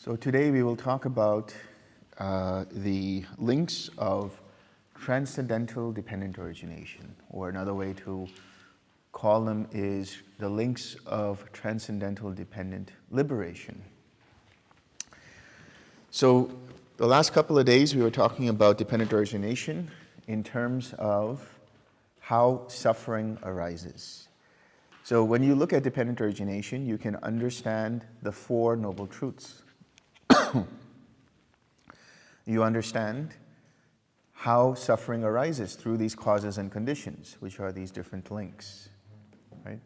So today we will talk about the links of transcendental dependent origination, or another way to call them is the links of transcendental dependent liberation. So the last couple of days we were talking about dependent origination in terms of how suffering arises. So when you look at dependent origination, you can understand the Four Noble Truths. You understand how suffering arises through these causes and conditions, which are these different links, right?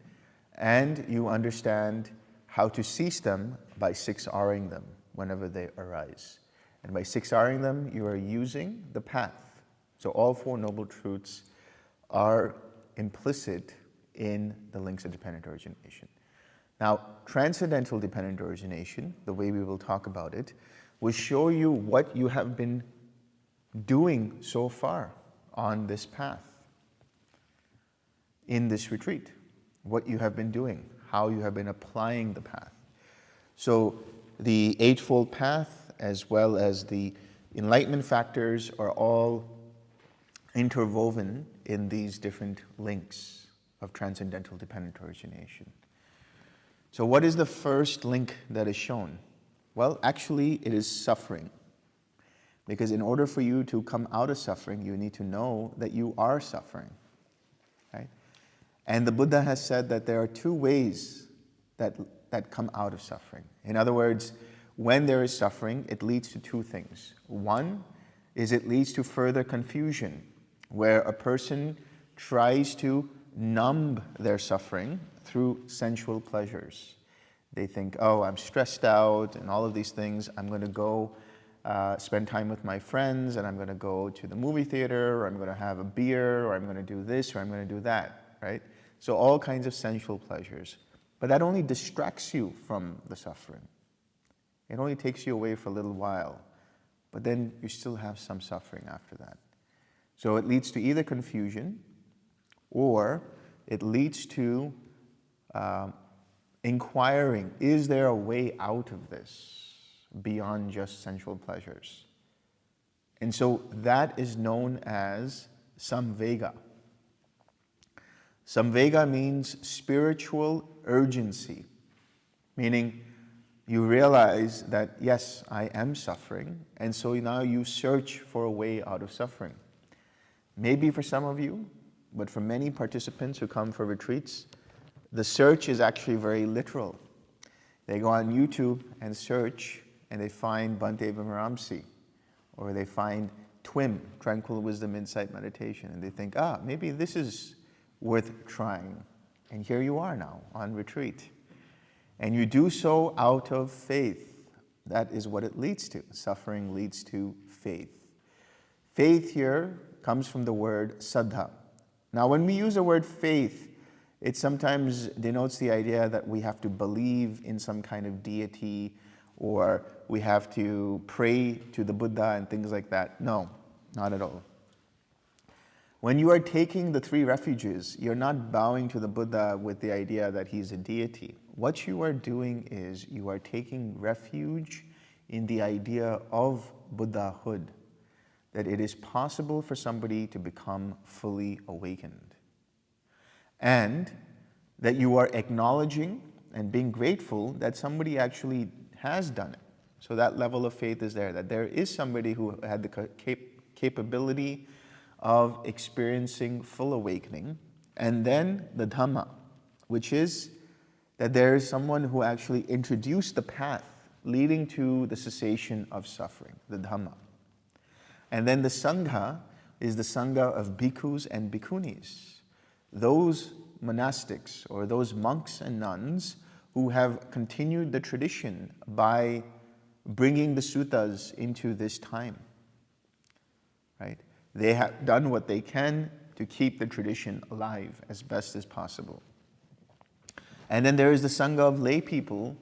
And you understand how to cease them by 6Ring them whenever they arise. And by 6Ring them, you are using the path. So all Four Noble Truths are implicit in the links of dependent origination. Now, transcendental dependent origination, the way we will talk about it, will show you what you have been doing so far on this path, in this retreat, what you have been doing, how you have been applying the path. So the Eightfold Path, as well as the enlightenment factors, are all interwoven in these different links of transcendental dependent origination. So what is the first link that is shown? Well, actually, it is suffering. Because in order for you to come out of suffering, you need to know that you are suffering, right? And the Buddha has said that there are two ways that come out of suffering. In other words, when there is suffering, it leads to two things. One is it leads to further confusion, where a person tries to numb their suffering through sensual pleasures. They think, oh, I'm stressed out and all of these things. I'm going to go spend time with my friends, and I'm going to go to the movie theater, or I'm going to have a beer, or I'm going to do this, or I'm going to do that, right? So all kinds of sensual pleasures. But that only distracts you from the suffering. It only takes you away for a little while. But then you still have some suffering after that. So it leads to either confusion, or it leads to inquiring, is there a way out of this beyond just sensual pleasures? And so that is known as samvega. Samvega means spiritual urgency, meaning you realize that, yes, I am suffering, and so now you search for a way out of suffering. Maybe for some of you, but for many participants who come for retreats, the search is actually very literal. They go on YouTube and search, and they find Bhante Vimramsi, or they find TWIM, Tranquil Wisdom Insight Meditation, and they think, maybe this is worth trying. And here you are now on retreat. And you do so out of faith. That is what it leads to. Suffering leads to faith. Faith here comes from the word saddha. Now, when we use the word faith, it sometimes denotes the idea that we have to believe in some kind of deity, or we have to pray to the Buddha and things like that. No, not at all. When you are taking the three refuges, you're not bowing to the Buddha with the idea that he's a deity. What you are doing is you are taking refuge in the idea of Buddhahood, that it is possible for somebody to become fully awakened. And that you are acknowledging and being grateful that somebody actually has done it. So that level of faith is there, that there is somebody who had the capability of experiencing full awakening. And then the Dhamma, which is that there is someone who actually introduced the path leading to the cessation of suffering, the Dhamma. And then the Sangha is the Sangha of bhikkhus and bhikkhunis. Those monastics, or those monks and nuns who have continued the tradition by bringing the suttas into this time, right? They have done what they can to keep the tradition alive as best as possible. And then there is the Sangha of lay people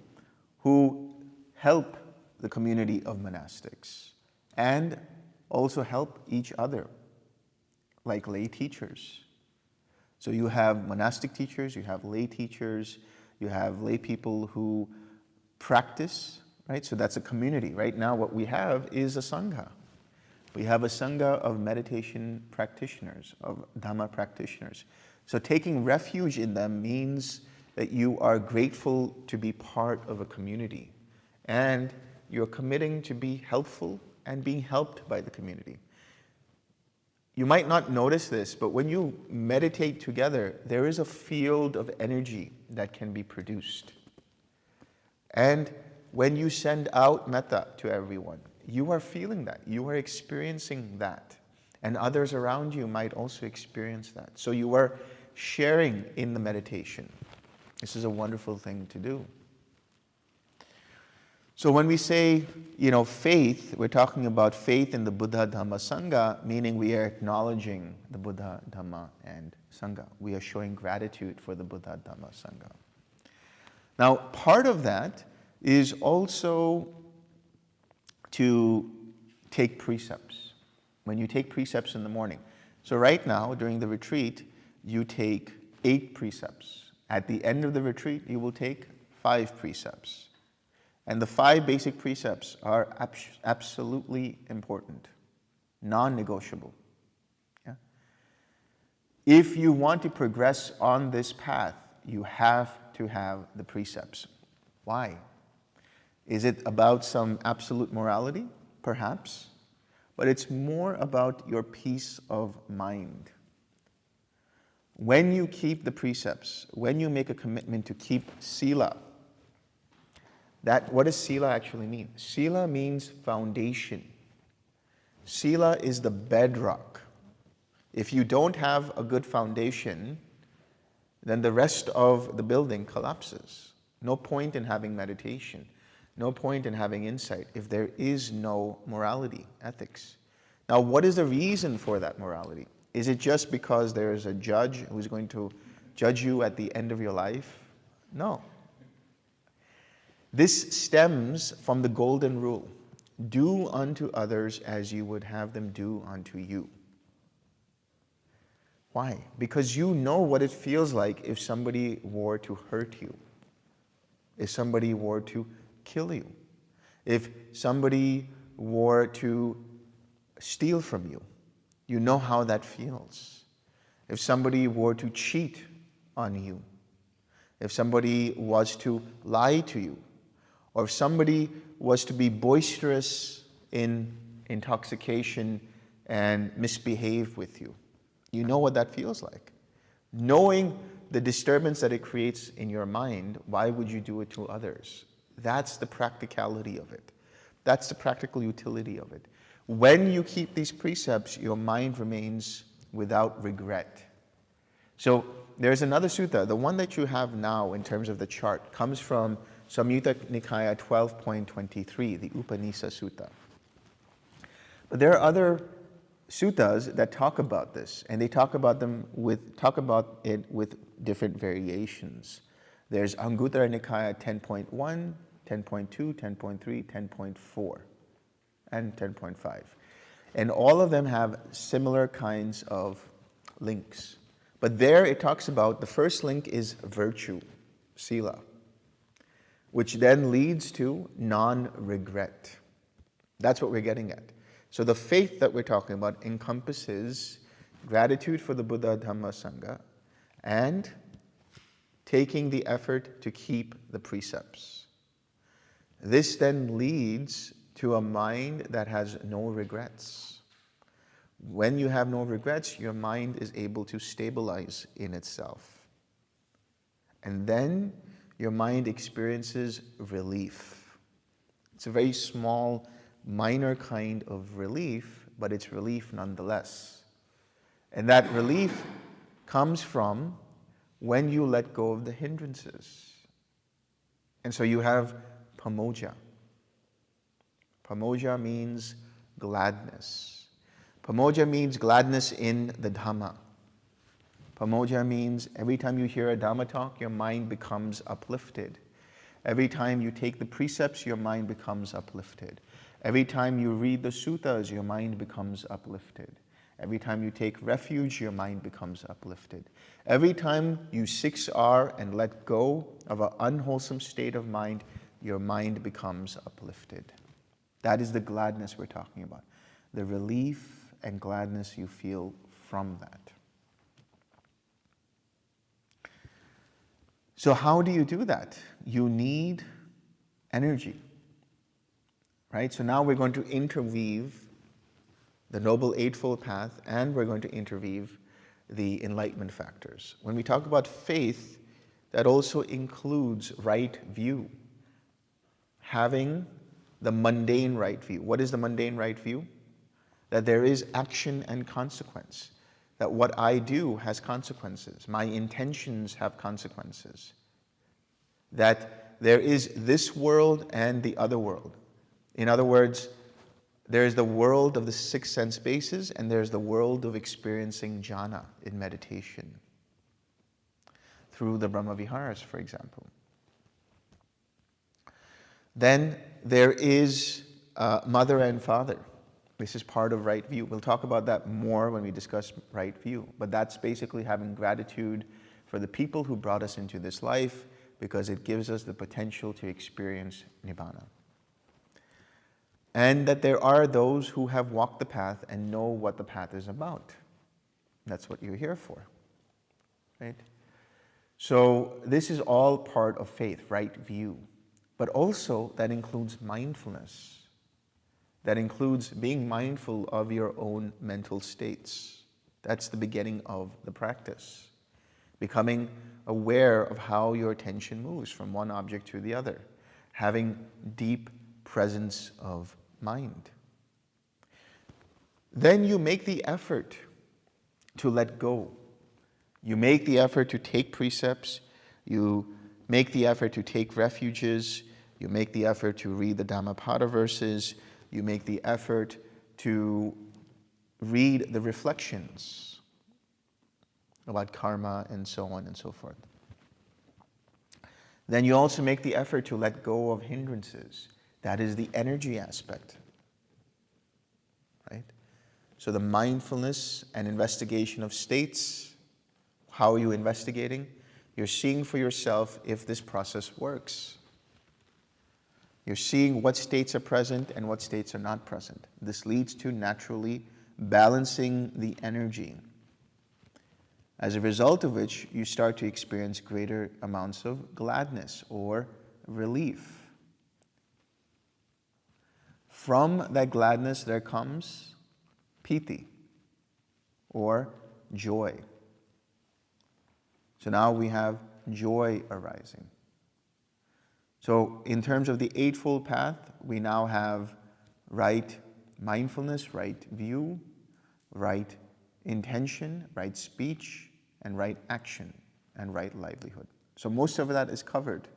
who help the community of monastics and also help each other, like lay teachers. So you have monastic teachers, you have lay teachers, you have lay people who practice right? So that's a community. Right now what we have is a Sangha. We have a Sangha of meditation practitioners, of Dhamma practitioners. So taking refuge in them means that you are grateful to be part of a community. And you're committing to be helpful and being helped by the community. You might not notice this, but when you meditate together, there is a field of energy that can be produced. And when you send out metta to everyone, you are feeling that. You are experiencing that. And others around you might also experience that. So you are sharing in the meditation. This is a wonderful thing to do. So when we say, faith, we're talking about faith in the Buddha, Dhamma, Sangha, meaning we are acknowledging the Buddha, Dhamma, and Sangha. We are showing gratitude for the Buddha, Dhamma, Sangha. Now, part of that is also to take precepts. When you take precepts in the morning. So right now, during the retreat, you take 8 precepts. At the end of the retreat, you will take 5 precepts. And the 5 basic precepts are absolutely important, non-negotiable. Yeah? If you want to progress on this path, you have to have the precepts. Why? Is it about some absolute morality? Perhaps. But it's more about your peace of mind. When you keep the precepts, when you make a commitment to keep sila, what does sila actually mean? Sila means foundation. Sila is the bedrock. If you don't have a good foundation, then the rest of the building collapses. No point in having meditation. No point in having insight if there is no morality, ethics. Now, what is the reason for that morality? Is it just because there is a judge who's going to judge you at the end of your life? No. This stems from the golden rule. Do unto others as you would have them do unto you. Why? Because you know what it feels like if somebody were to hurt you. If somebody were to kill you. If somebody were to steal from you. You know how that feels. If somebody were to cheat on you. If somebody was to lie to you. Or if somebody was to be boisterous in intoxication and misbehave with you. You know what that feels like. Knowing the disturbance that it creates in your mind, why would you do it to others? That's the practicality of it. That's the practical utility of it. When you keep these precepts, your mind remains without regret. So there's another sutta. The one that you have now in terms of the chart comes from Samyutta Nikaya 12.23, the Upanisa Sutta. But there are other suttas that talk about this, and they talk about it with different variations. There's Anguttara Nikaya 10.1, 10.2, 10.3, 10.4, and 10.5. And all of them have similar kinds of links. But there it talks about, the first link is virtue, sila, which then leads to non-regret. That's what we're getting at. So the faith that we're talking about encompasses gratitude for the Buddha, Dhamma, Sangha, and taking the effort to keep the precepts. This then leads to a mind that has no regrets. When you have no regrets, your mind is able to stabilize in itself. And then your mind experiences relief. It's a very small, minor kind of relief, but it's relief nonetheless. And that relief comes from when you let go of the hindrances. And so you have pamoja. Pamoja means gladness. Pamoja means gladness in the Dhamma. Pamoja means every time you hear a Dhamma talk, your mind becomes uplifted. Every time you take the precepts, your mind becomes uplifted. Every time you read the suttas, your mind becomes uplifted. Every time you take refuge, your mind becomes uplifted. Every time you 6R and let go of an unwholesome state of mind, your mind becomes uplifted. That is the gladness we're talking about. The relief and gladness you feel from that. So how do you do that? You need energy, right? So now we're going to interweave the Noble Eightfold Path, and we're going to interweave the enlightenment factors. When we talk about faith, that also includes right view. Having the mundane right view. What is the mundane right view? That there is action and consequence. That what I do has consequences. My intentions have consequences. That there is this world and the other world. In other words, there is the world of the six sense bases, and there's the world of experiencing jhana in meditation. Through the Brahma Viharas, for example. Then there is mother and father. This is part of right view. We'll talk about that more when we discuss right view. But that's basically having gratitude for the people who brought us into this life, because it gives us the potential to experience Nibbana. And that there are those who have walked the path and know what the path is about. That's what you're here for, right? So this is all part of faith, right view. But also that includes mindfulness. That includes being mindful of your own mental states. That's the beginning of the practice. Becoming aware of how your attention moves from one object to the other. Having deep presence of mind. Then you make the effort to let go. You make the effort to take precepts. You make the effort to take refuges. You make the effort to read the Dhammapada verses. You make the effort to read the reflections about karma and so on and so forth. Then you also make the effort to let go of hindrances. That is the energy aspect, right? So the mindfulness and investigation of states. How are you investigating? You're seeing for yourself if this process works. You're seeing what states are present and what states are not present. This leads to naturally balancing the energy. As a result of which, you start to experience greater amounts of gladness or relief. From that gladness there comes piti, or joy. So now we have joy arising. So in terms of the Eightfold Path, we now have right mindfulness, right view, right intention, right speech, and right action, and right livelihood. So most of that is covered.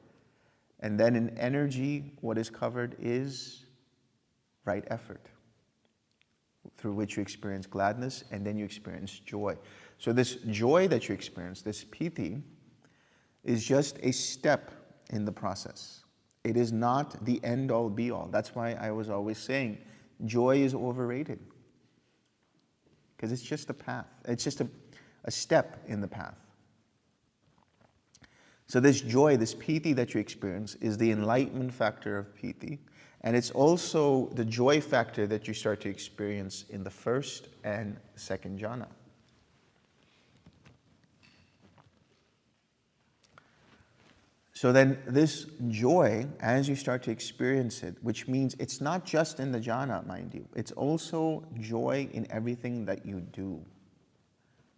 And then in energy, what is covered is right effort, through which you experience gladness, and then you experience joy. So this joy that you experience, this piti, is just a step in the process. It is not the end-all, be-all. That's why I was always saying joy is overrated. Because it's just a path. It's just a step in the path. So this joy, this piti that you experience, is the enlightenment factor of piti. And it's also the joy factor that you start to experience in the first and second jhana. So then this joy, as you start to experience it, which means it's not just in the jhana, mind you, it's also joy in everything that you do.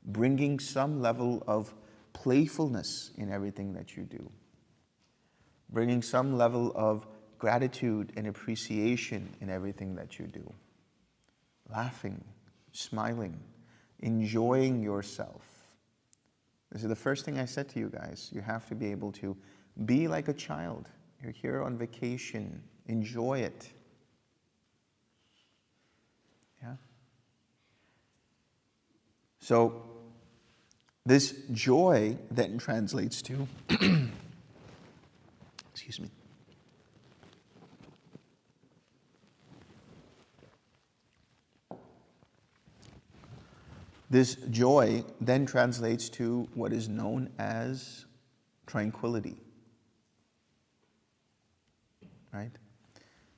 Bringing some level of playfulness in everything that you do. Bringing some level of gratitude and appreciation in everything that you do. Laughing, smiling, enjoying yourself. This is the first thing I said to you guys. You have to be able to be like a child. You're here on vacation. Enjoy it. Yeah? So, this joy then translates to, excuse me. This joy then translates to what is known as tranquility. right?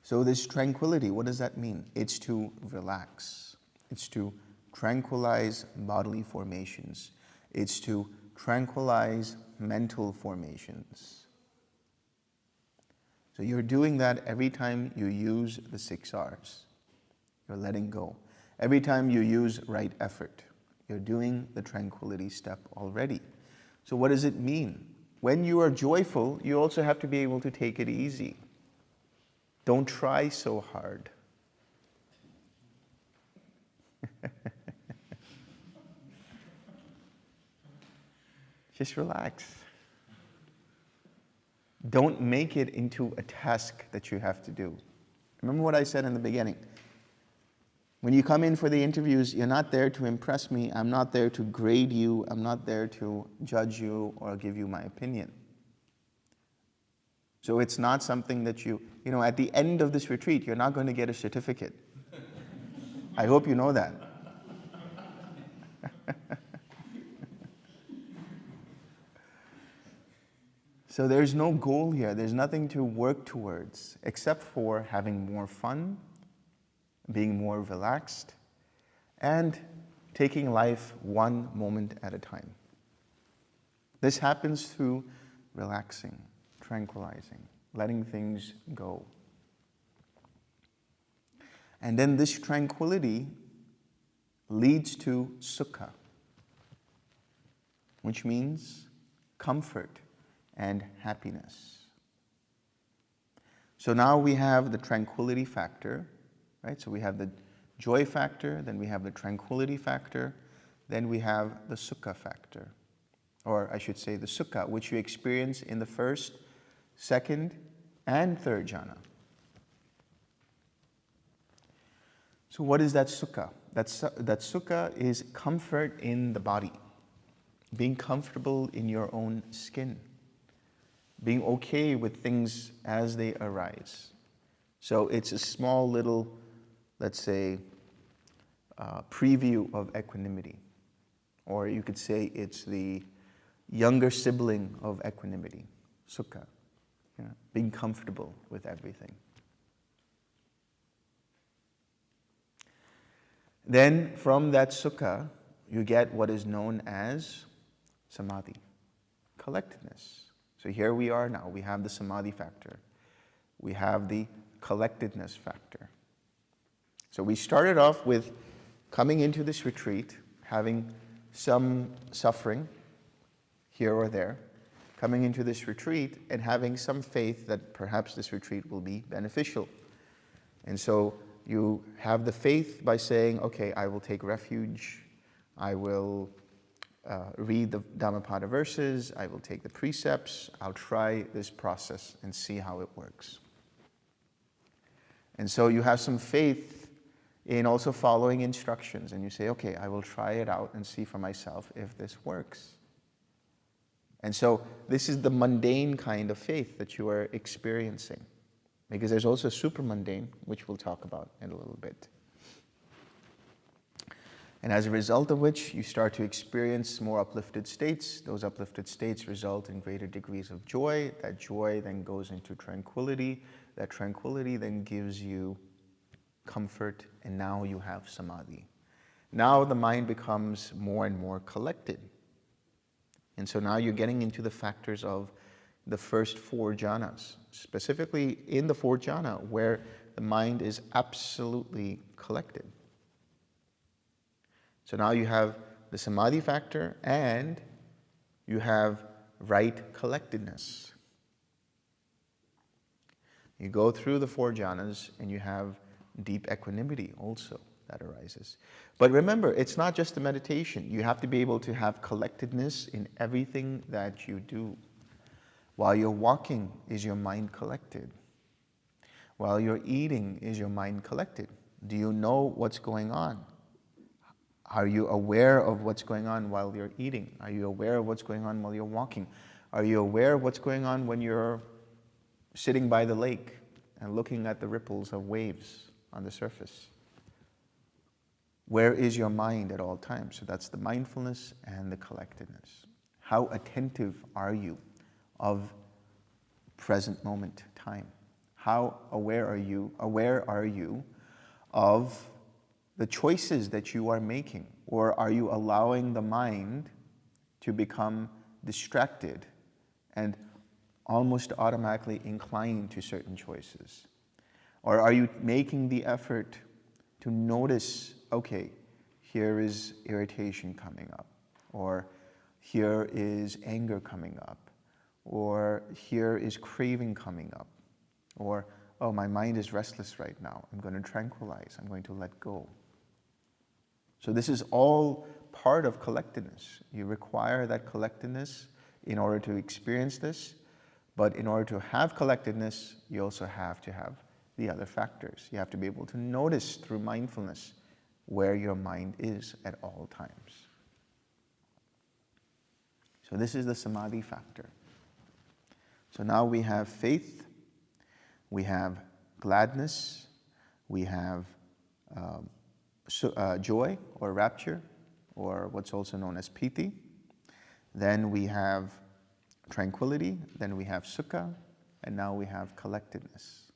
So this tranquility, what does that mean? It's to relax. It's to tranquilize bodily formations. It's to tranquilize mental formations. So you're doing that every time you use the 6 R's. You're letting go. Every time you use right effort, you're doing the tranquility step already. So what does it mean? When you are joyful, you also have to be able to take it easy. Don't try so hard. Just relax. Don't make it into a task that you have to do. Remember what I said in the beginning. When you come in for the interviews, you're not there to impress me. I'm not there to grade you. I'm not there to judge you or give you my opinion. So it's not something that at the end of this retreat, you're not going to get a certificate. I hope you know that. So there's no goal here. There's nothing to work towards except for having more fun, being more relaxed, and taking life one moment at a time. This happens through relaxing, tranquilizing, letting things go. And then this tranquility leads to sukha, which means comfort and happiness. So now we have the tranquility factor, right? So we have the joy factor, then we have the tranquility factor, then we have the sukha factor. Or I should say the sukha, which you experience in the first, second, and third jhana. So what is that sukha? That sukha is comfort in the body, being comfortable in your own skin, being okay with things as they arise. So it's a small little, let's say, preview of equanimity. Or you could say it's the younger sibling of equanimity, sukha, being comfortable with everything. Then from that sukha, you get what is known as samadhi, collectedness. So here we are now. We have the samadhi factor. We have the collectedness factor. So we started off with coming into this retreat, having some suffering here or there, coming into this retreat and having some faith that perhaps this retreat will be beneficial. And so you have the faith by saying, okay, I will take refuge, I will read the Dhammapada verses, I will take the precepts, I'll try this process and see how it works. And so you have some faith in also following instructions, and you say, okay, I will try it out and see for myself if this works. And so this is the mundane kind of faith that you are experiencing, because there's also super mundane, which we'll talk about in a little bit. And as a result of which, you start to experience more uplifted states. Those uplifted states result in greater degrees of joy. That joy then goes into tranquility. That tranquility then gives you comfort, and now you have samadhi. Now the mind becomes more and more collected. And so now you're getting into the factors of the first 4 jhanas, specifically in the 4th jhana, where the mind is absolutely collected. So now you have the samadhi factor and you have right collectedness. You go through the 4 jhanas and you have deep equanimity also that arises. But remember, it's not just the meditation. You have to be able to have collectedness in everything that you do. While you're walking, is your mind collected? While you're eating, is your mind collected? Do you know what's going on? Are you aware of what's going on while you're eating? Are you aware of what's going on while you're walking? Are you aware of what's going on when you're sitting by the lake and looking at the ripples of waves on the surface? Where is your mind at all times? So that's the mindfulness and the collectedness. How attentive are you of present moment time? How aware are you of the choices that you are making? Or are you allowing the mind to become distracted and almost automatically inclined to certain choices? Or are you making the effort to notice, okay, here is irritation coming up, or here is anger coming up, or here is craving coming up, or, oh, my mind is restless right now. I'm going to tranquilize. I'm going to let go. So this is all part of collectedness. You require that collectedness in order to experience this, but in order to have collectedness, you also have to have the other factors. You have to be able to notice through mindfulness where your mind is at all times. So this is the samadhi factor. So now we have faith, we have gladness, we have joy or rapture, or what's also known as piti. Then we have tranquility, then we have sukha, and now we have collectedness.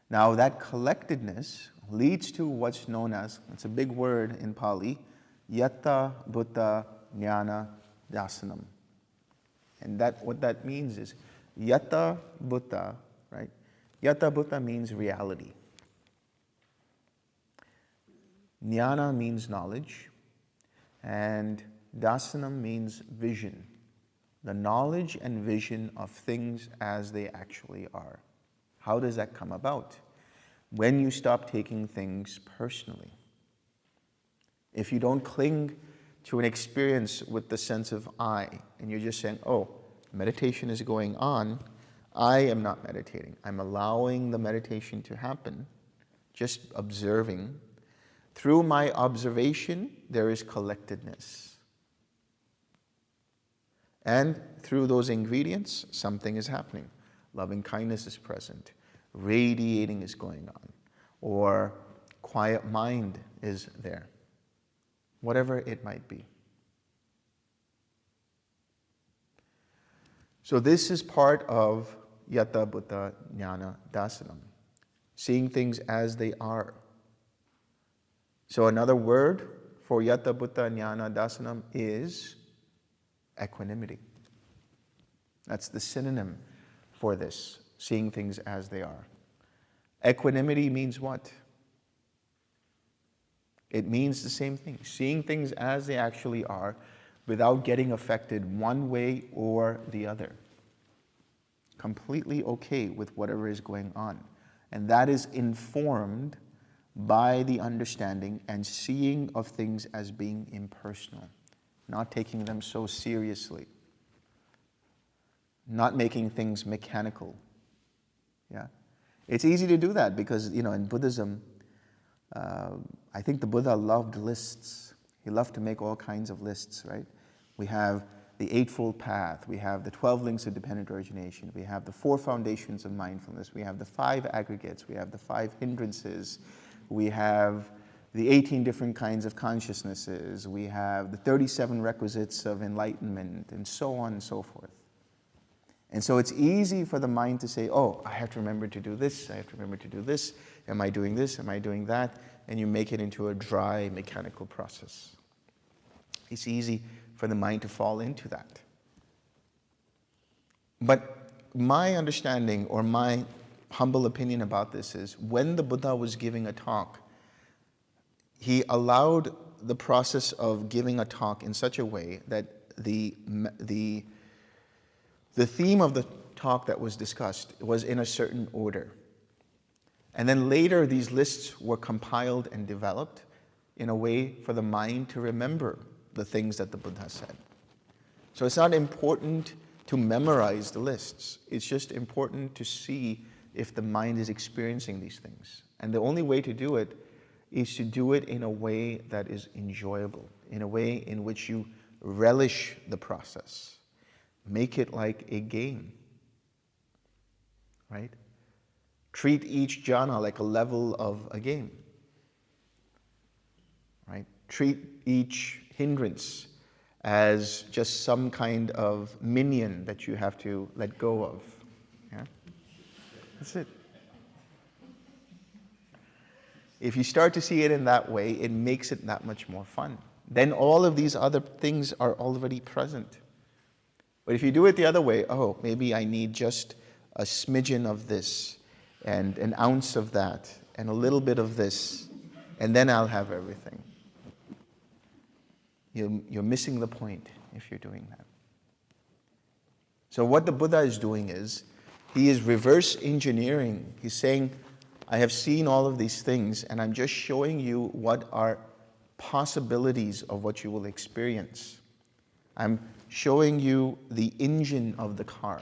Now that collectedness leads to what's known as, it's a big word in Pali, yatta bhuta jnana dasanam. And what that means is, yatta bhuta, right? Yatta bhuta means reality. Jnana means knowledge, and dasanam means vision. The knowledge and vision of things as they actually are. How does that come about? When you stop taking things personally. If you don't cling to an experience with the sense of I, and you're just saying, oh, meditation is going on, I am not meditating. I'm allowing the meditation to happen, just observing. Through my observation, there is collectedness. And through those ingredients, something is happening. Loving kindness is present. Radiating is going on. Or quiet mind is there. Whatever it might be. So this is part of yatta bhuta jnana dasanam. Seeing things as they are. So another word for yatta bhuta jnana dasanam is equanimity. That's the synonym for this, seeing things as they are. Equanimity means what? It means the same thing, seeing things as they actually are without getting affected one way or the other. Completely okay with whatever is going on. And that is informed by the understanding and seeing of things as being impersonal, not taking them so seriously, not making things mechanical. Yeah, it's easy to do that because, in Buddhism, I think the Buddha loved lists. He loved to make all kinds of lists, right? We have the Eightfold Path, we have the 12 links of dependent origination, we have the 4 foundations of mindfulness, we have the 5 aggregates, we have the 5 hindrances, we have the 18 different kinds of consciousnesses, we have the 37 requisites of enlightenment, and so on and so forth. And so it's easy for the mind to say, oh, I have to remember to do this, I have to remember to do this, am I doing this, am I doing that? And you make it into a dry, mechanical process. It's easy for the mind to fall into that. But my understanding or my humble opinion about this is when the Buddha was giving a talk, he allowed the process of giving a talk in such a way that the theme of the talk that was discussed was in a certain order. And then later these lists were compiled and developed in a way for the mind to remember the things that the Buddha said. So it's not important to memorize the lists. It's just important to see if the mind is experiencing these things. And the only way to do it is to do it in a way that is enjoyable, in a way in which you relish the process. Make it like a game, right? Treat each jhana like a level of a game, right? Treat each hindrance as just some kind of minion that you have to let go of. Yeah? That's it. If you start to see it in that way, it makes it that much more fun. Then all of these other things are already present. But if you do it the other way, oh, maybe I need just a smidgen of this, and an ounce of that, and a little bit of this, and then I'll have everything. You're missing the point if you're doing that. So what the Buddha is doing is, he is reverse engineering. He's saying, I have seen all of these things, and I'm just showing you what are possibilities of what you will experience. I'm showing you the engine of the car.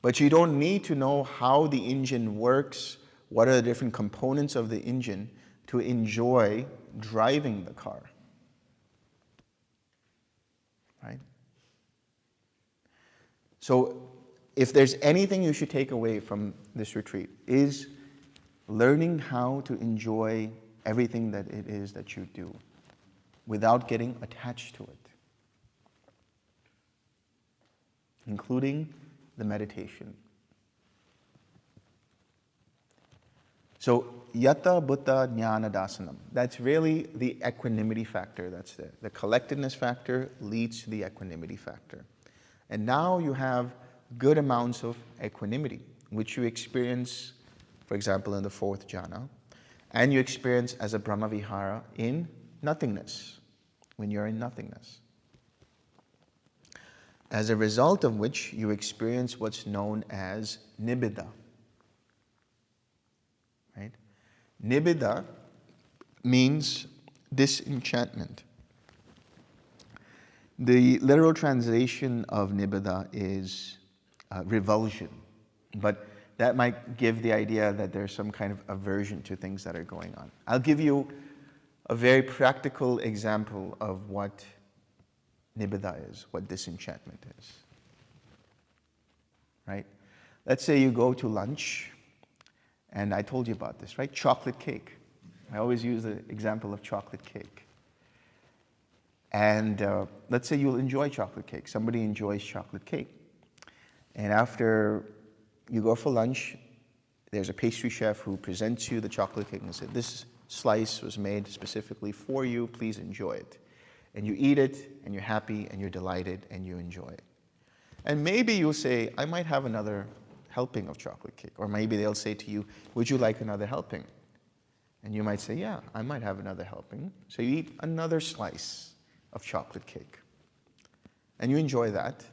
But you don't need to know how the engine works, what are the different components of the engine to enjoy driving the car. Right? So, if there's anything you should take away from this retreat, is learning how to enjoy everything that it is that you do without getting attached to it, including the meditation. So, yata bhuta jnana dasanam. That's really the equanimity factor that's there. The collectedness factor leads to the equanimity factor. And now you have good amounts of equanimity, which you experience, for example, in the fourth jhana, and you experience as a brahmavihara in nothingness, when you're in nothingness. As a result of which you experience what's known as nibbida. Right? Nibbida means disenchantment. The literal translation of nibbida is revulsion, but that might give the idea that there's some kind of aversion to things that are going on. I'll give you a very practical example of what nibbida is, what disenchantment is. Right? Let's say you go to lunch, and I told you about this, right? Chocolate cake. I always use the example of chocolate cake. And let's say you'll enjoy chocolate cake. Somebody enjoys chocolate cake. And after you go for lunch, there's a pastry chef who presents you the chocolate cake and says, this slice was made specifically for you, please enjoy it. And you eat it, and you're happy, and you're delighted, and you enjoy it. And maybe you'll say, I might have another helping of chocolate cake. Or maybe they'll say to you, would you like another helping? And you might say, yeah, I might have another helping. So you eat another slice of chocolate cake. And you enjoy that.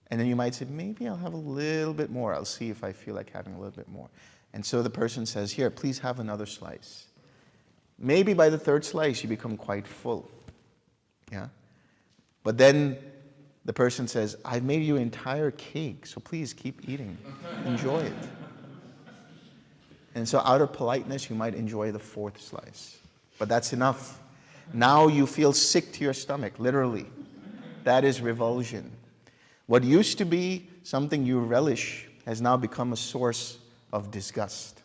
And then you might say, maybe I'll have a little bit more. I'll see if I feel like having a little bit more. And so the person says, here, please have another slice. Maybe by the third slice, you become quite full. Yeah? But then the person says, I've made you an entire cake, so please keep eating. Enjoy it. And so out of politeness, you might enjoy the fourth slice. But that's enough. Now you feel sick to your stomach, literally. That is revulsion. What used to be something you relish has now become a source of disgust.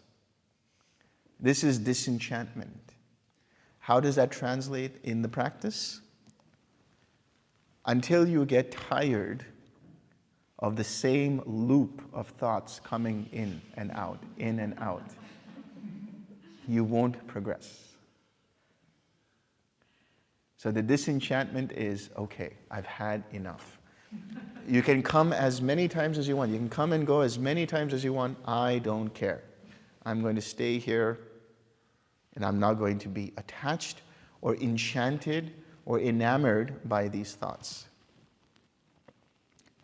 This is disenchantment. How does that translate in the practice? Until you get tired of the same loop of thoughts coming in and out, you won't progress. So the disenchantment is, okay, I've had enough. You can come as many times as you want. You can come and go as many times as you want. I don't care. I'm going to stay here, and I'm not going to be attached or enchanted or enamored by these thoughts.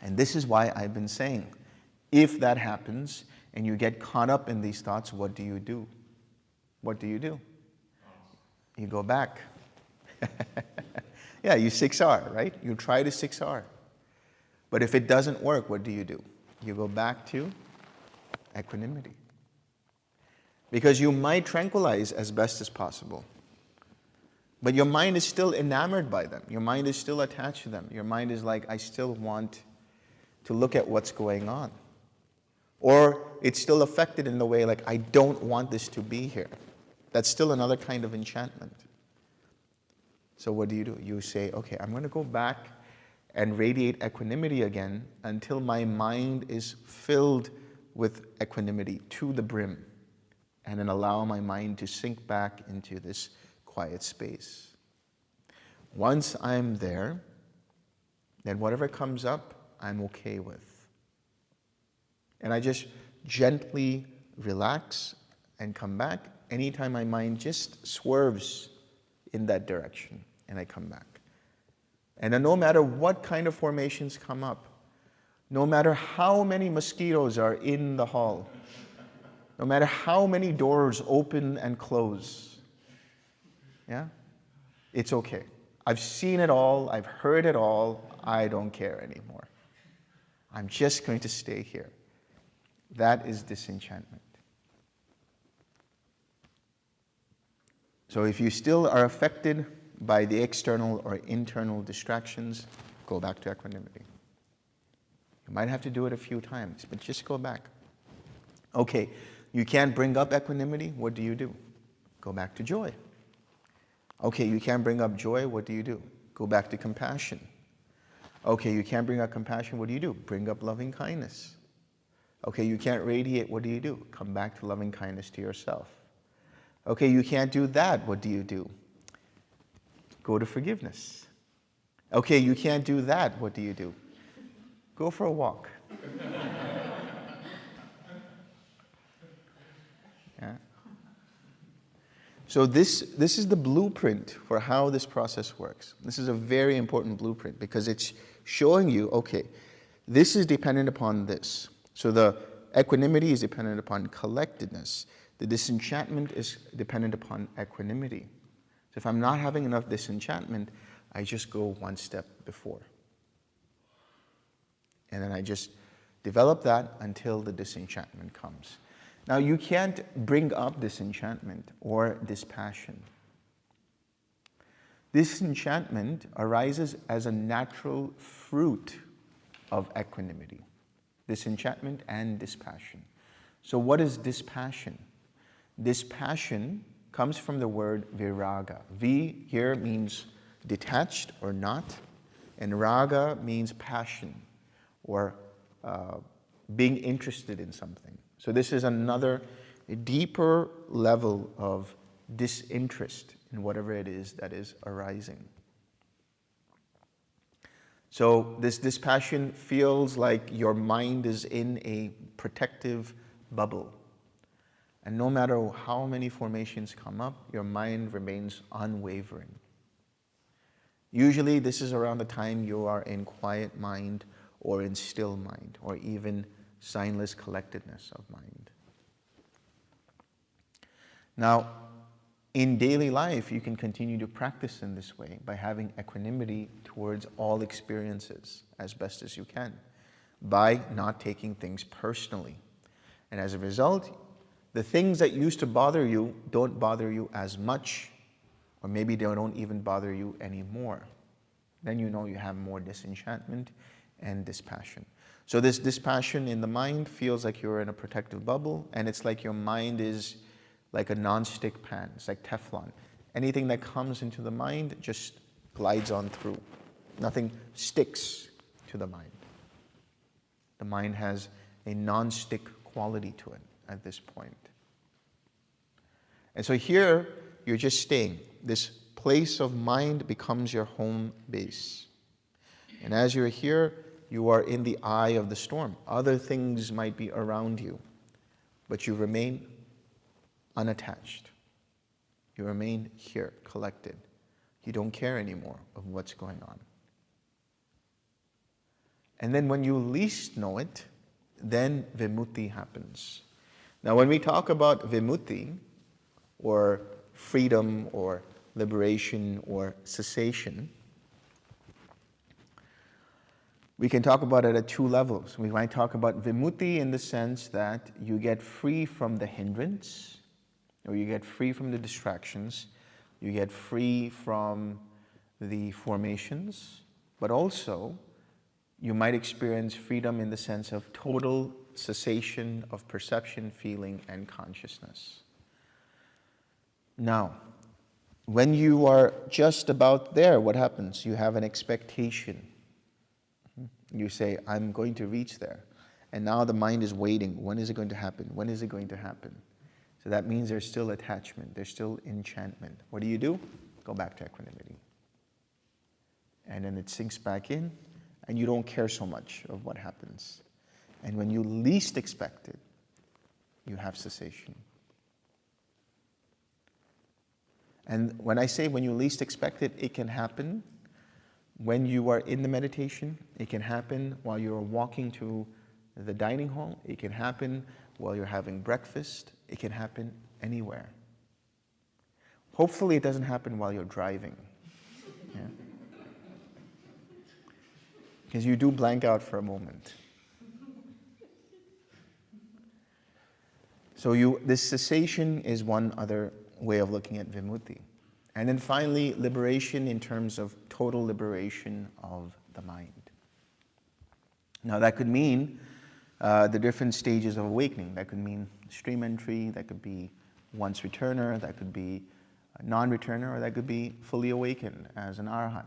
And this is why I've been saying, if that happens and you get caught up in these thoughts, what do you do? What do you do? You go back. Yeah, you 6R, right? You try to 6R. But if it doesn't work, what do? You go back to equanimity. Because you might tranquilize as best as possible. But your mind is still enamored by them. Your mind is still attached to them. Your mind is like, I still want to look at what's going on. Or it's still affected in the way like, I don't want this to be here. That's still another kind of enchantment. So what do? You say, okay, I'm going to go back and radiate equanimity again until my mind is filled with equanimity to the brim, and then allow my mind to sink back into this quiet space. Once I'm there, then whatever comes up, I'm okay with. And I just gently relax and come back anytime my mind just swerves in that direction, and I come back. And then no matter what kind of formations come up, no matter how many mosquitoes are in the hall, no matter how many doors open and close, yeah, it's okay. I've seen it all, I've heard it all, I don't care anymore. I'm just going to stay here. That is disenchantment. So if you still are affected by the external or internal distractions, go back to equanimity. You might have to do it a few times, but just go back. Okay, you can't bring up equanimity, what do? Go back to joy. Okay, you can't bring up joy, what do? Go back to compassion. Okay, you can't bring up compassion, what do? Bring up loving kindness. Okay, you can't radiate, what do? Come back to loving kindness to yourself. Okay, you can't do that, what do? Go to forgiveness. Okay, you can't do that, what do? Go for a walk. Yeah. So this is the blueprint for how this process works. This is a very important blueprint because it's showing you, okay, this is dependent upon this. So the equanimity is dependent upon collectedness. The disenchantment is dependent upon equanimity. So if I'm not having enough disenchantment, I just go one step before. And then I just develop that until the disenchantment comes. Now, you can't bring up disenchantment or dispassion. Disenchantment arises as a natural fruit of equanimity. Disenchantment and dispassion. So what is dispassion? Dispassion comes from the word viraga. Vi here means detached or not, and raga means passion or being interested in something. So this is another deeper level of disinterest in whatever it is that is arising. So this dispassion feels like your mind is in a protective bubble. And no matter how many formations come up, your mind remains unwavering. Usually this is around the time you are in quiet mind or in still mind or even signless collectedness of mind. Now, in daily life, you can continue to practice in this way by having equanimity towards all experiences as best as you can, by not taking things personally. And as a result, the things that used to bother you don't bother you as much, or maybe they don't even bother you anymore. Then you know you have more disenchantment and dispassion. So this dispassion in the mind feels like you're in a protective bubble, and it's like your mind is like a non-stick pan. It's like Teflon. Anything that comes into the mind just glides on through. Nothing sticks to the mind. The mind has a non-stick quality to it at this point. And so here, you're just staying. This place of mind becomes your home base. And as you're here, you are in the eye of the storm. Other things might be around you, but you remain unattached. You remain here, collected. You don't care anymore of what's going on. And then when you least know it, then vimutti happens. Now when we talk about vimutti, or freedom, or liberation, or cessation, we can talk about it at two levels. We might talk about vimutti in the sense that you get free from the hindrance, or you get free from the distractions, you get free from the formations, but also you might experience freedom in the sense of total cessation of perception, feeling, and consciousness. Now, when you are just about there, what happens? You have an expectation. You say, I'm going to reach there. And now the mind is waiting. When is it going to happen? When is it going to happen? So that means there's still attachment. There's still enchantment. What do? Go back to equanimity. And then it sinks back in, and you don't care so much of what happens. And when you least expect it, you have cessation. And when I say when you least expect it, it can happen when you are in the meditation. It can happen while you're walking to the dining hall. It can happen while you're having breakfast. It can happen anywhere. Hopefully it doesn't happen while you're driving. Yeah? Because you do blank out for a moment. So this cessation is one other way of looking at vimutti. And then finally, liberation in terms of total liberation of the mind. Now that could mean the different stages of awakening. That could mean stream entry, that could be once returner, that could be a non-returner, or that could be fully awakened as an arhat.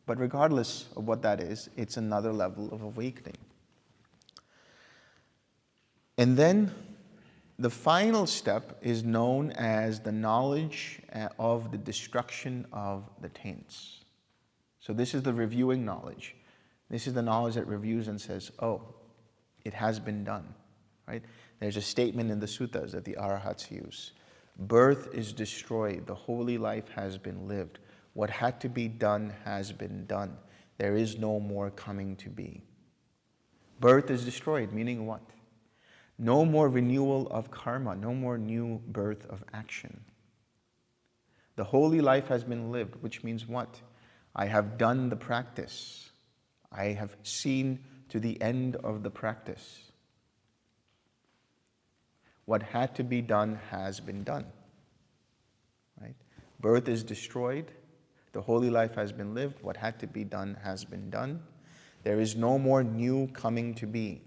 But regardless of what that is, it's another level of awakening. And then the final step is known as the knowledge of the destruction of the taints. So this is the reviewing knowledge. This is the knowledge that reviews and says, oh, it has been done, right? There's a statement in the suttas that the arahats use. Birth is destroyed. The holy life has been lived. What had to be done has been done. There is no more coming to be. Birth is destroyed, meaning what? No more renewal of karma, no more new birth of action. The holy life has been lived, which means what? I have done the practice. I have seen to the end of the practice. What had to be done has been done. Right? Birth is destroyed. The holy life has been lived. What had to be done has been done. There is no more new coming to be.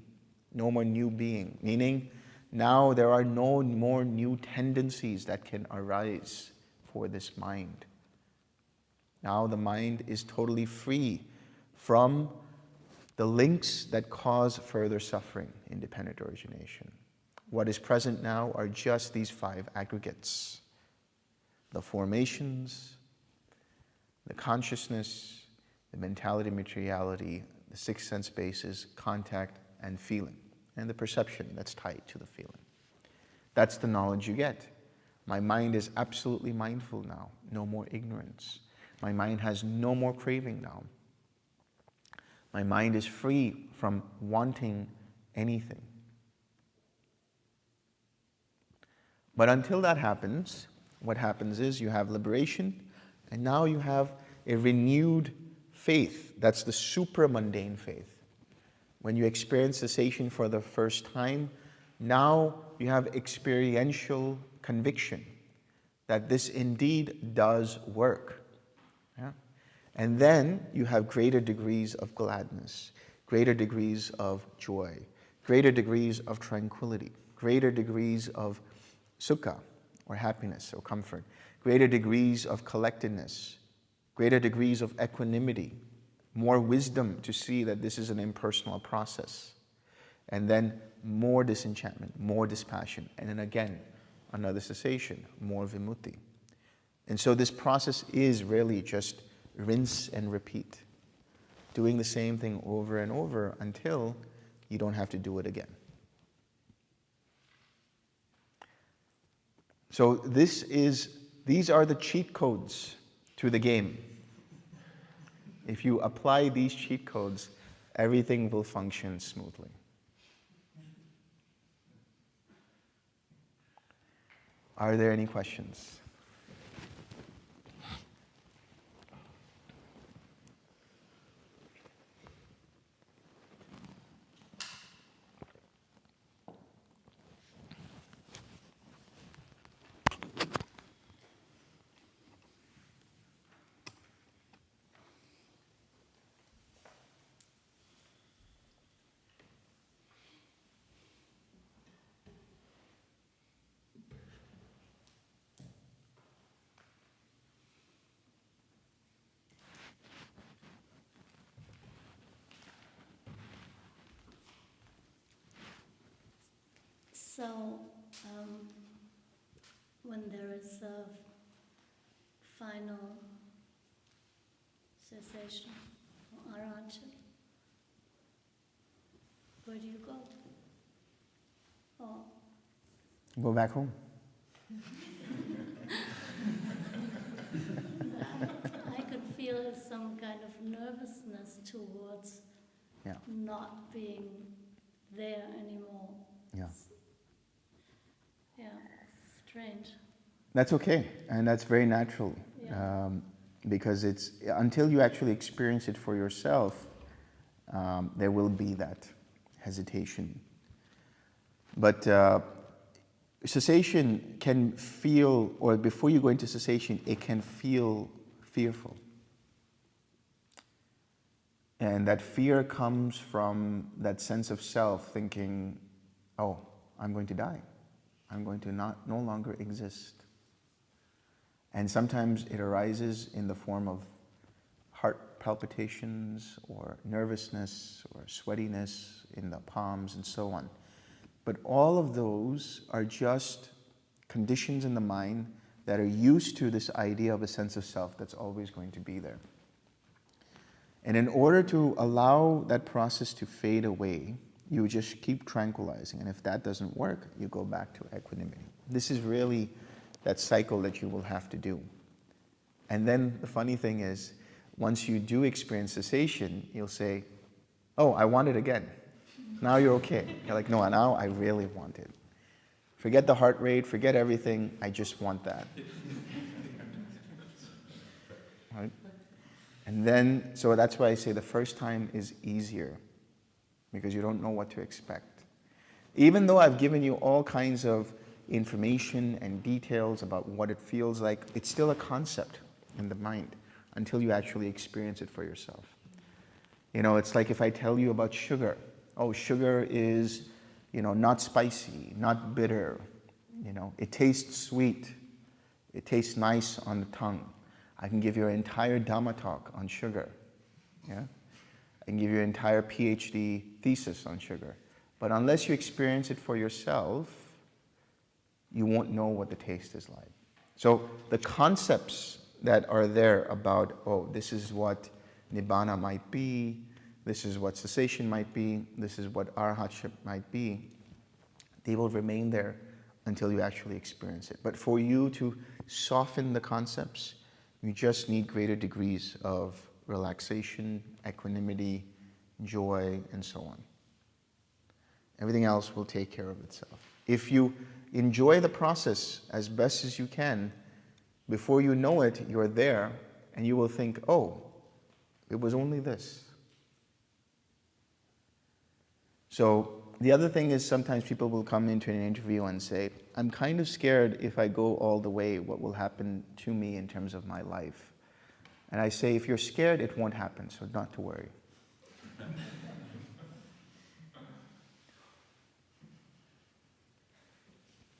No more new being. Meaning, now there are no more new tendencies that can arise for this mind. Now the mind is totally free from the links that cause further suffering in dependent origination. What is present now are just these 5 aggregates. The formations, the consciousness, the mentality, materiality, the 6 sense bases, contact, and feeling, and the perception that's tied to the feeling. That's the knowledge you get. My mind is absolutely mindful now. No more ignorance. My mind has no more craving now. My mind is free from wanting anything. But until that happens, what happens is you have liberation, and now you have a renewed faith. That's the supramundane faith. When you experience cessation for the first time, now you have experiential conviction that this indeed does work. Yeah? And then you have greater degrees of gladness, greater degrees of joy, greater degrees of tranquility, greater degrees of sukha, or happiness, or comfort, greater degrees of collectedness, greater degrees of equanimity, more wisdom to see that this is an impersonal process, and then more disenchantment, more dispassion, and then again, another cessation, more vimutti. And so this process is really just rinse and repeat, doing the same thing over and over until you don't have to do it again. So these are the cheat codes to the game. If you apply these cheat codes, everything will function smoothly. Are there any questions? when there is a final cessation or arahantship, where do you go? Or go back home. I could feel some kind of nervousness towards not being there anymore. Yeah. Yeah, strange. That's okay, and that's very natural. Yeah. Because it's until you actually experience it for yourself, there will be that hesitation. But cessation can feel, or before you go into cessation, it can feel fearful. And that fear comes from that sense of self thinking, oh, I'm going to die. I'm going to no longer exist. And sometimes it arises in the form of heart palpitations or nervousness or sweatiness in the palms and so on. But all of those are just conditions in the mind that are used to this idea of a sense of self that's always going to be there. And in order to allow that process to fade away, you just keep tranquilizing. And if that doesn't work, you go back to equanimity. This is really that cycle that you will have to do. And then the funny thing is, once you do experience cessation, you'll say, oh, I want it again. Now you're okay. You're like, no, now I really want it. Forget the heart rate, forget everything, I just want that. Right? And then, so that's why I say the first time is easier, because you don't know what to expect. Even though I've given you all kinds of information and details about what it feels like, it's still a concept in the mind until you actually experience it for yourself. You know, it's like if I tell you about sugar. Oh, sugar is, not spicy, not bitter. It tastes sweet. It tastes nice on the tongue. I can give you an entire Dhamma talk on sugar. Yeah? I can give you an entire PhD thesis on sugar. But unless you experience it for yourself, you won't know what the taste is like. So the concepts that are there about, oh, this is what Nibbana might be, this is what cessation might be, this is what arahantship might be, they will remain there until you actually experience it. But for you to soften the concepts, you just need greater degrees of relaxation, equanimity, joy, and so on. Everything else will take care of itself. If you enjoy the process as best as you can, before you know it, you're there, and you will think, oh, it was only this. So the other thing is sometimes people will come into an interview and say, I'm kind of scared if I go all the way, what will happen to me in terms of my life? And I say, if you're scared, it won't happen, so not to worry.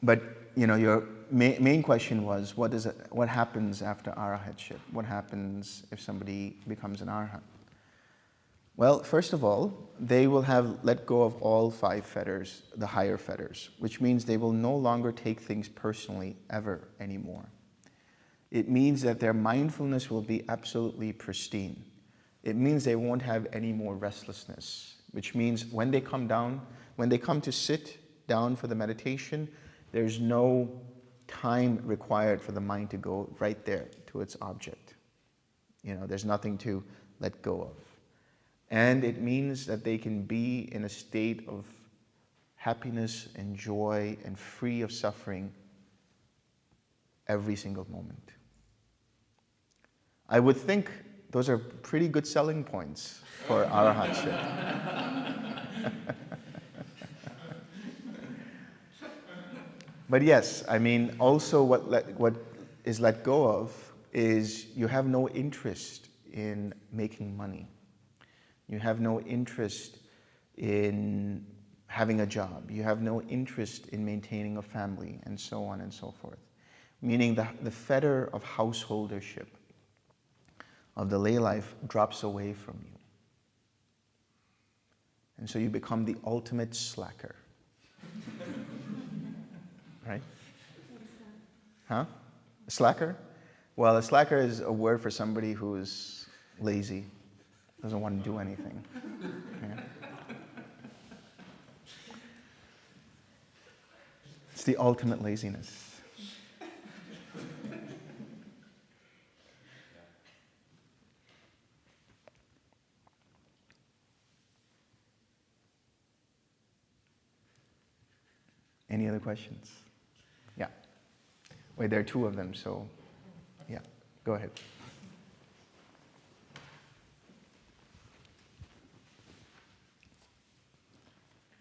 But, your main question was, what happens after arahantship? What happens if somebody becomes an arahant? Well, first of all, they will have let go of all 5 fetters, the higher fetters, which means they will no longer take things personally ever anymore. It means that their mindfulness will be absolutely pristine. It means they won't have any more restlessness, which means when they come to sit down for the meditation, there's no time required for the mind to go right there to its object. There's nothing to let go of. And it means that they can be in a state of happiness and joy and free of suffering every single moment. I would think those are pretty good selling points for arahantship. But yes, also what is let go of is you have no interest in making money. You have no interest in having a job. You have no interest in maintaining a family, and so on and so forth. Meaning the fetter of householdership, of the lay life, drops away from you. And so you become the ultimate slacker. right? Huh? A slacker? Well, a slacker is a word for somebody who's lazy, doesn't want to do anything. Yeah. It's the ultimate laziness. Any other questions? Yeah. Wait, there are two of them, so yeah, go ahead.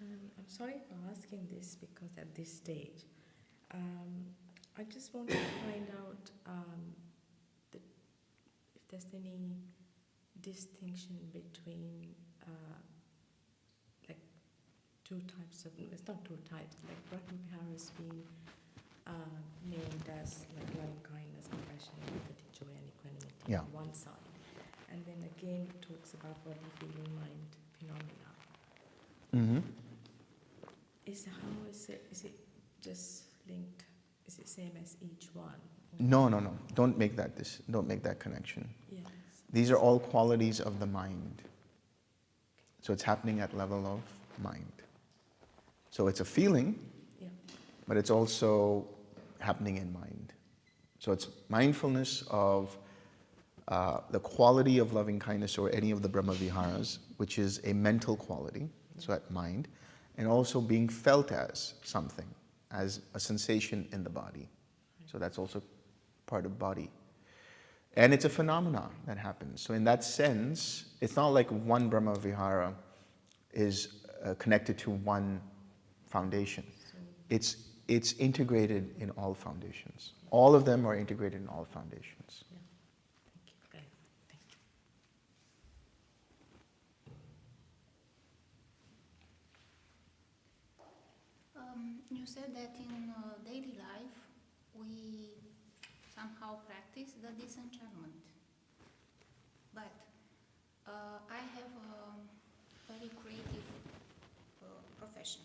I'm sorry for asking this because at this stage, I just want to find out if there's any distinction between like two types of, it's not two types, like Brahmavihara has been named as like loving kindness, compassion, empathy, joy and equanimity on one side. And then again it talks about body, feeling, mind phenomena. Mm-hmm. Is it just linked? Is it same as each one? No. Don't make that connection. Yes. These are all qualities of the mind. So it's happening at level of mind. So it's a feeling, but it's also happening in mind. So it's mindfulness of the quality of loving kindness or any of the Brahmaviharas, which is a mental quality, so at mind, and also being felt as something, as a sensation in the body. So that's also part of body. And it's a phenomenon that happens. So in that sense, it's not like one Brahmavihara is connected to one foundation. It's integrated in all foundations. All of them are integrated in all foundations. Yeah. Thank you. Okay. Thank you. You said that in daily life we somehow practice the disenchantment. But I have a very creative profession.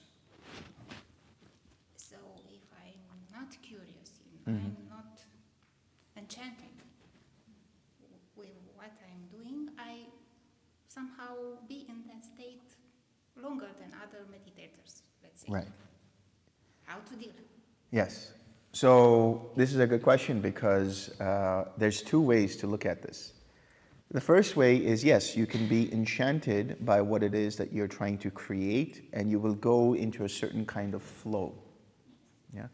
So if I'm not curious, if I'm not enchanted with what I'm doing, I somehow be in that state longer than other meditators, let's say. Right. How to deal? Yes. So this is a good question because there's two ways to look at this. The first way is, yes, you can be enchanted by what it is that you're trying to create, and you will go into a certain kind of flow. Yeah.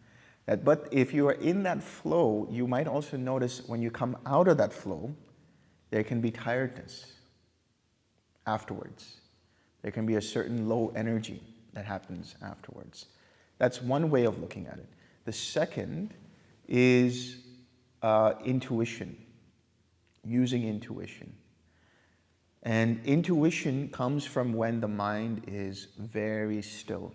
But if you are in that flow, you might also notice when you come out of that flow, there can be tiredness afterwards. There can be a certain low energy that happens afterwards. That's one way of looking at it. The second is intuition, using intuition. And intuition comes from when the mind is very still.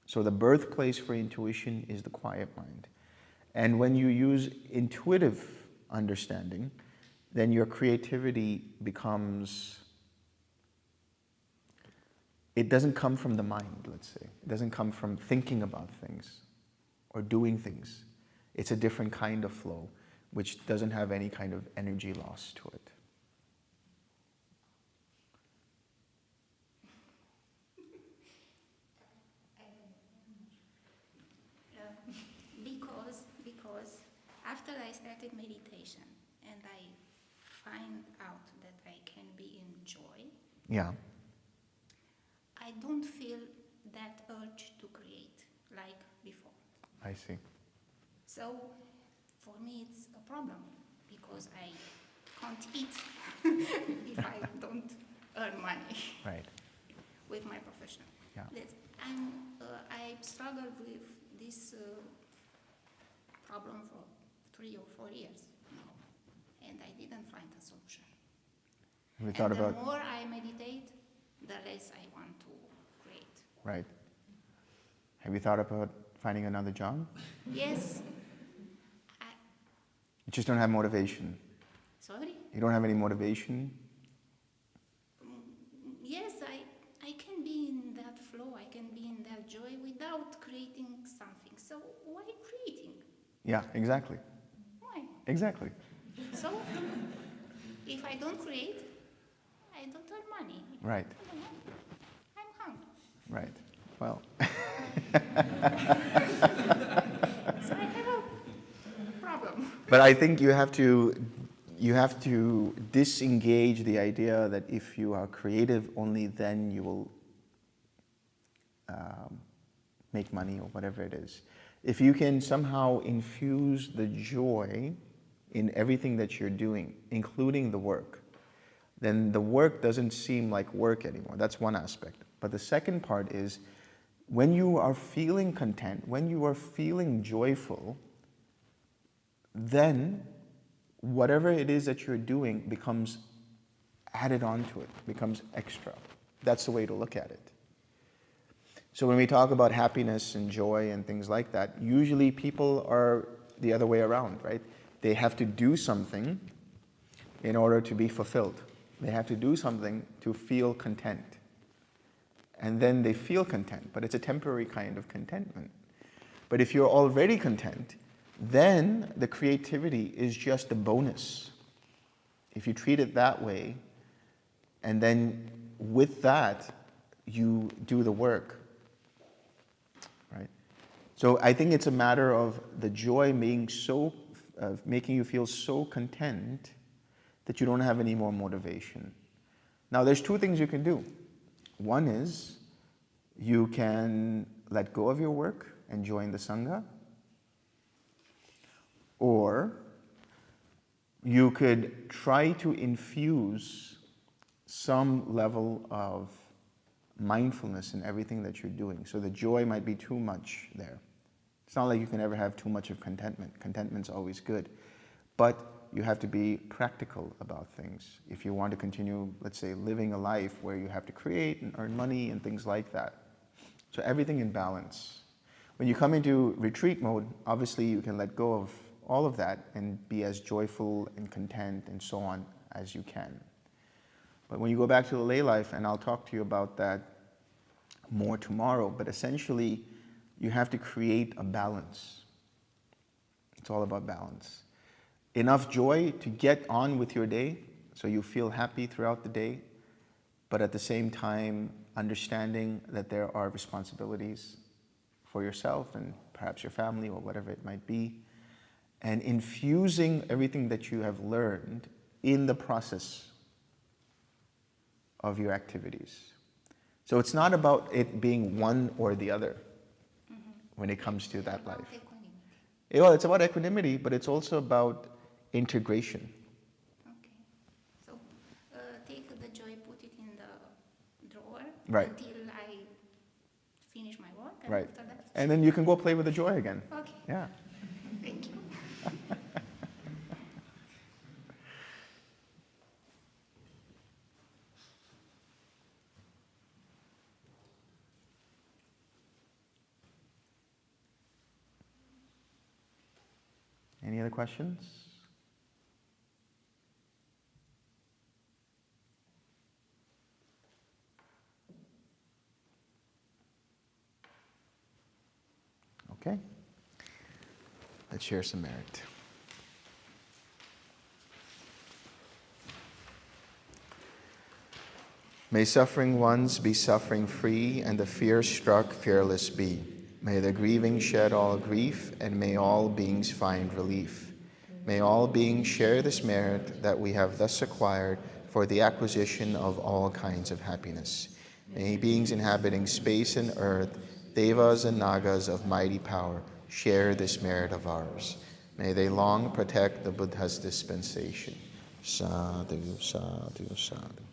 So the birthplace for intuition is the quiet mind. And when you use intuitive understanding, then your creativity becomes, it doesn't come from the mind, let's say. It doesn't come from thinking about things or doing things. It's a different kind of flow, which doesn't have any kind of energy loss to it. Because after I started meditation and I find out that I can be in joy, Yeah. I don't feel that urge to create like before. I see. So for me it's a problem because I can't eat if I don't earn money Right. with my profession. Yeah. I struggled with this problem for 3 or 4 years now, and I didn't find a solution. Have you thought and about? The more I meditate, the less I want to create. Right. Have you thought about finding another job? Yes. You just don't have motivation. Sorry? You don't have any motivation? Yes, I can be in that flow, I can be in that joy without creating something. So So why creating? Yeah, exactly. Why? Exactly. So if I don't create, I don't earn money. Right. I'm hungry. Right. Well. So I have a problem. But I think you have to disengage the idea that if you are creative, only then you will make money or whatever it is. If you can somehow infuse the joy in everything that you're doing, including the work, then the work doesn't seem like work anymore. That's one aspect. But the second part is when you are feeling content, when you are feeling joyful, then whatever it is that you're doing becomes added onto it, becomes extra. That's the way to look at it. So when we talk about happiness and joy and things like that, usually people are the other way around, right? They have to do something in order to be fulfilled. They have to do something to feel content. And then they feel content, but it's a temporary kind of contentment. But if you're already content, then the creativity is just a bonus. If you treat it that way, and then with that, you do the work, right? So I think it's a matter of the joy being of making you feel so content that you don't have any more motivation. Now, there's two things you can do. One is you can let go of your work and join the Sangha, or you could try to infuse some level of mindfulness in everything that you're doing. So the joy might be too much there. It's not like you can ever have too much of contentment. Contentment's always good. But you have to be practical about things. If you want to continue, let's say, living a life where you have to create and earn money and things like that. So everything in balance. When you come into retreat mode, obviously you can let go of all of that and be as joyful and content and so on as you can. But when you go back to the lay life, and I'll talk to you about that more tomorrow, but essentially you have to create a balance. It's all about balance. Enough joy to get on with your day, so you feel happy throughout the day, but at the same time understanding that there are responsibilities for yourself and perhaps your family or whatever it might be, and infusing everything that you have learned in the process of your activities. So it's not about it being one or the other when it comes to that life. Well, it's about equanimity, but it's also about integration. Okay. So take the joy, put it in the drawer Right. until I finish my work. And Right. after that, And then you can go play with the joy again. okay. Yeah. Thank you. Any other questions? Okay. Let's share some merit. May suffering ones be suffering free, and the fear-struck fearless be. May the grieving shed all grief, and may all beings find relief. May all beings share this merit that we have thus acquired for the acquisition of all kinds of happiness. May beings inhabiting space and earth, devas and nagas of mighty power, share this merit of ours. May they long protect the Buddha's dispensation. Sadhu, sadhu, sadhu.